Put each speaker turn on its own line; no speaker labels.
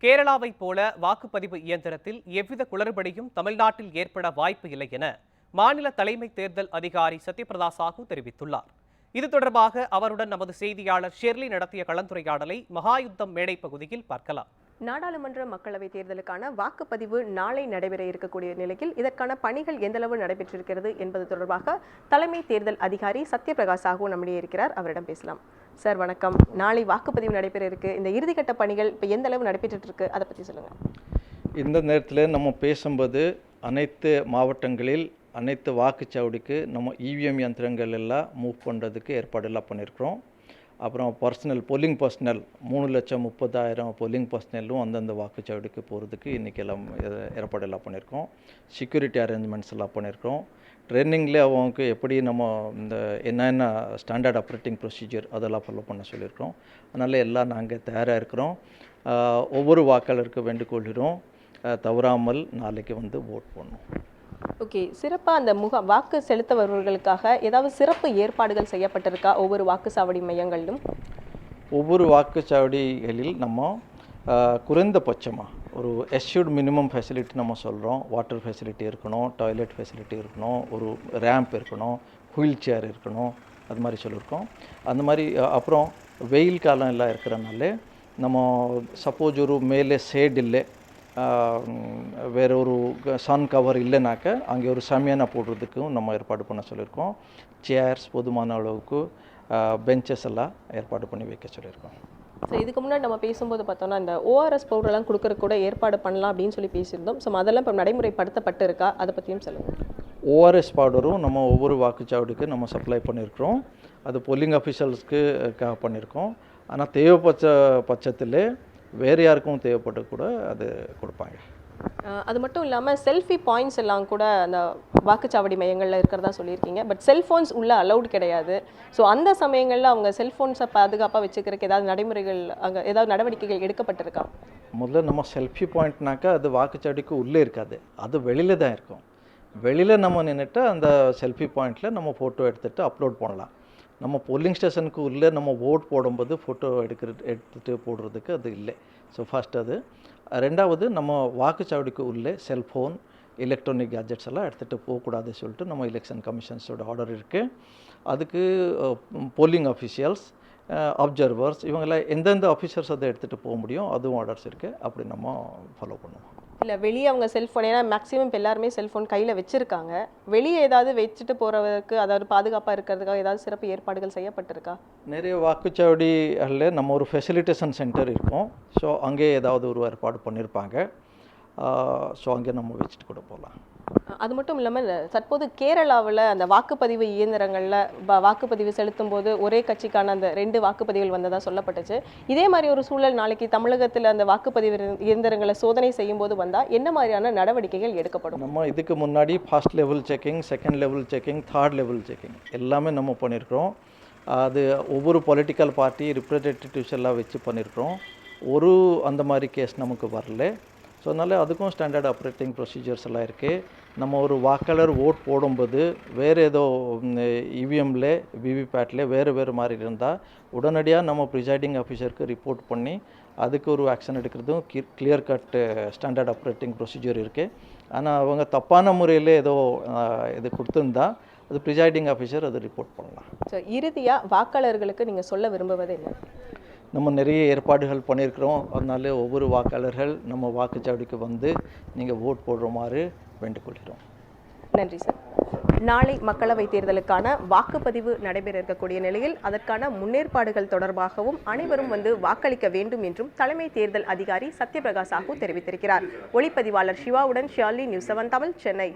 கேரளாவைப் போல வாக்குப்பதிவு இயந்திரத்தில் எவ்வித குளறுபடியும் தமிழ்நாட்டில் ஏற்பட வாய்ப்பு இல்லை என மாநில தலைமை தேர்தல் அதிகாரி சத்யபிரதா சாஹூ தெரிவித்துள்ளார். இது தொடர்பாக அவருடன் நமது செய்தியாளர் ஷெர்லி நடத்திய கலந்துரையாடலை மகாயுத்தம் மேடை பகுதியில் பார்க்கலாம்.
நாடாளுமன்ற மக்களவைத் தேர்தலுக்கான வாக்குப்பதிவு நாளை நடைபெற இருக்கக்கூடிய நிலையில் இதற்கான பணிகள் எந்தளவு நடைபெற்றிருக்கிறது என்பது தொடர்பாக தலைமை தேர்தல் அதிகாரி சத்யபிரதா சாஹூ நம்மிடையே இருக்கிறார். அவரிடம் பேசலாம். சார் வணக்கம். நாளை வாக்குப்பதிவு நடைபெற இருக்கு. இந்த இறுதிக்கட்ட பணிகள் இப்போ எந்த அளவு நடைபெற்று இருக்கு, அதை பற்றி சொல்லுங்க.
இந்த நேரத்தில் நம்ம பேசும்போது அனைத்து மாவட்டங்களில் அனைத்து வாக்குச்சாவடிக்கு நம்ம இவிஎம் யந்திரங்கள் எல்லாம் மூவ் பண்ணுறதுக்கு ஏற்பாடெல்லாம் பண்ணியிருக்கிறோம். அப்புறம் போலிங் பர்சனல் 3,30,000 போலிங் பர்சனலும் அந்தந்த வாக்குச்சாவடிக்கு போகிறதுக்கு இன்றைக்கி எல்லாம் ஏற்பாடெல்லாம் பண்ணியிருக்கோம். செக்யூரிட்டி அரேஞ்ச்மெண்ட்ஸ் எல்லாம் பண்ணியிருக்கோம். ட்ரெயினிங்லேயே அவங்களுக்கு எப்படி நம்ம இந்த என்னென்ன ஸ்டாண்டர்ட் ஆப்ரேட்டிங் ப்ரொசீஜர் அதெல்லாம் ஃபாலோ பண்ண சொல்லியிருக்கோம். அதனால் எல்லாம் நாங்கள் தயாராக இருக்கிறோம். ஒவ்வொரு வாக்காளருக்கு வேண்டுகொள்கிறோம், தவறாமல் நாளைக்கு வந்து ஓட் பண்ணணும்.
ஓகே, சிறப்பாக அந்த வாக்கு செலுத்த வருவர்களுக்காக ஏதாவது சிறப்பு ஏற்பாடுகள் செய்யப்பட்டிருக்கா ஒவ்வொரு வாக்குச்சாவடி மையங்களிலும்?
ஒவ்வொரு வாக்குச்சாவடிகளில் நம்ம குறைந்தபட்சமாக ஒரு எஸ்யூர்ட் மினிமம் ஃபெசிலிட்டி நம்ம சொல்கிறோம். வாட்டர் ஃபெசிலிட்டி இருக்கணும், டாய்லெட் ஃபெசிலிட்டி இருக்கணும், ஒரு ரேம்ப் இருக்கணும், வீல் சேர் இருக்கணும், அது மாதிரி சொல்லியிருக்கோம். அந்த மாதிரி அப்புறம் வெயில் காலம் எல்லாம் இருக்கிறனால நம்ம சப்போஸ் ஒரு மேலே ஷேட் இல்லை, வேறு ஒரு சன் கவர் இல்லைனாக்க அங்கே ஒரு சமியானா போடுறதுக்கும் நம்ம ஏற்பாடு பண்ண சொல்லியிருக்கோம். சேர்ஸ் போதுமான அளவுக்கு பெஞ்சஸ் எல்லாம் ஏற்பாடு பண்ணி வைக்க சொல்லியிருக்கோம்.
ஸோ இதுக்கு முன்னாடி நம்ம பேசும்போது பார்த்தோம்னா இந்த ஓஆர்எஸ் பவுடர்லாம் கொடுக்கறதுக்கு கூட ஏற்பாடு பண்ணலாம் அப்படின்னு சொல்லி பேசியிருந்தோம். ஸோ அதெல்லாம் இப்போ நடைமுறைப்படுத்தப்பட்டு இருக்கா, அதை பற்றியும் சொல்லுங்கள்.
ஓஆர்எஸ் பவுடரும் நம்ம ஒவ்வொரு வாக்குச்சாவடிக்கு நம்ம சப்ளை பண்ணியிருக்கிறோம். அது போலிங் ஆஃபீஸர்ஸ்க்கு பண்ணியிருக்கோம். ஆனால் தேவைப்பட்ட பட்சத்தில் வேறு யாருக்கும் தேவைப்பட்டு கூட அது கொடுப்பாங்க.
அது மட்டும் இல்லாமல் செல்ஃபி பாயிண்ட்ஸ் எல்லாம் கூட அந்த வாக்குச்சாவடி மையங்களில் இருக்கிறதா சொல்லியிருக்கீங்க. பட் செல்ஃபோன்ஸ் உள்ள அலௌட் கிடையாது. ஸோ அந்த சமயங்களில் அவங்க செல்ஃபோன்ஸை பாதுகாப்பாக வச்சுக்கிறதுக்கு ஏதாவது நடைமுறைகள், அங்கே ஏதாவது நடவடிக்கைகள் எடுக்கப்பட்டிருக்கா?
முதல்ல நம்ம செல்ஃபி பாயிண்ட்னாக்கா அது வாக்குச்சாவடிக்கு உள்ளே இருக்காது, அது வெளியில் தான் இருக்கும். வெளியில் நம்ம நின்றுட்டு அந்த செல்ஃபி பாயிண்டில் நம்ம ஃபோட்டோ எடுத்துகிட்டு அப்லோட் பண்ணலாம். நம்ம போலிங் ஸ்டேஷனுக்கு உள்ளே நம்ம ஓட் போடும்போது ஃபோட்டோ எடுத்துகிட்டு போடுறதுக்கு அது இல்லை. ஸோ ஃபர்ஸ்ட் அது. ரெண்டாவது, நம்ம வாக்குச்சாவடிக்கு உள்ளே செல்ஃபோன், எலக்ட்ரானிக் கேஜெட்ஸ் எல்லாம் எடுத்துகிட்டு போகக்கூடாதுன்னு சொல்லிட்டு நம்ம எலெக்ஷன் கமிஷன்ஸோட ஆர்டர் இருக்குது. அதுக்கு போலிங் ஆஃபீஷியல்ஸ், அப்சர்வர்ஸ் இவங்கெல்லாம் எந்தெந்த ஆஃபீஸர்ஸ் அதை எடுத்துகிட்டு போக முடியும் அதுவும் ஆர்டர்ஸ் இருக்குது. அப்படி நம்ம ஃபாலோ பண்ணுவோம்.
இல்லை வெளியே அவங்க செல்ஃபோன், ஏன்னா மேக்ஸிமம் இப்போ எல்லாருமே செல்ஃபோன் கையில் வச்சுருக்காங்க. வெளியே ஏதாவது வச்சுட்டு போகிறவருக்கு அதாவது பாதுகாப்பாக இருக்கிறதுக்காக ஏதாவது சிறப்பு ஏற்பாடுகள் செய்யப்பட்டிருக்கா?
நிறைய வாக்குச்சாவடிகளில் நம்ம ஒரு ஃபெசிலிட்டேஷன் சென்டர் இருக்கும். ஸோ அங்கே ஏதாவது ஒரு ஏற்பாடு பண்ணியிருப்பாங்க. ஸோ அங்கே நம்ம வச்சுட்டு கூட போகலாம்.
அது மட்டும் இல்லாமல் தற்போது கேரளாவில் அந்த வாக்குப்பதிவு இயந்திரங்களில் வாக்குப்பதிவு செலுத்தும் போது ஒரே கட்சிக்கான அந்த 2 வாக்குப்பதிவுகள் வந்ததாக சொல்லப்பட்டுச்சு. இதே மாதிரி ஒரு சூழல் நாளைக்கு தமிழகத்தில் அந்த வாக்குப்பதிவு இயந்திரங்களை சோதனை செய்யும் போது வந்தால் என்ன மாதிரியான நடவடிக்கைகள் எடுக்கப்படும்?
நம்ம இதுக்கு முன்னாடி first level checking, second level checking, third level checking எல்லாமே நம்ம பண்ணியிருக்கிறோம். அது ஒவ்வொரு பொலிட்டிக்கல் பார்ட்டி ரிப்ரசன்டேட்டிவ்ஸ் எல்லாம் வச்சு பண்ணியிருக்கிறோம். ஒரு அந்த மாதிரி கேஸ் நமக்கு வரல. ஸோ அதனால் அதுக்கும் ஸ்டாண்டர்ட் ஆப்ரேட்டிங் ப்ரொசீஜர்ஸ் எல்லாம் இருக்குது. நம்ம ஒரு வாக்காளர் ஓட் போடும்போது வேறு ஏதோ இவிஎம்மில் விவிபேட்டில் வேறு மாதிரி இருந்தால் உடனடியாக நம்ம ப்ரிசைடிங் ஆஃபீஸருக்கு ரிப்போர்ட் பண்ணி அதுக்கு ஒரு ஆக்ஷன் எடுக்கிறதும் clear cut standard operating procedure இருக்குது. ஆனால் அவங்க தப்பான முறையில் ஏதோ இது கொடுத்துருந்தா அது ப்ரிசைடிங் ஆஃபீஸர் அது ரிப்போர்ட் பண்ணலாம்.
ஸோ இறுதியாக வாக்காளர்களுக்கு நீங்கள் சொல்ல விரும்புவது என்ன?
நம்ம நிறைய ஏற்பாடுகள் பண்ணியிருக்கிறோம். அதனால ஒவ்வொரு வாக்காளர்கள் நம்ம வாக்குச்சாவடிக்கு வந்து நீங்கள் ஓட் போடுறமாறு வேண்டுகொள்கிறோம்.
நன்றி சார். நாளை மக்களவைத் தேர்தலுக்கான வாக்குப்பதிவு நடைபெற இருக்கக்கூடிய நிலையில் அதற்கான முன்னேற்பாடுகள் தொடர்பாகவும் அனைவரும் வந்து வாக்களிக்க வேண்டும் என்றும் தலைமை தேர்தல் அதிகாரி சத்யபிரதா சாஹூ தெரிவித்திருக்கிறார். ஒளிப்பதிவாளர் சிவாவுடன் ஷியாலி, நியூஸ் 7 தமிழ், சென்னை.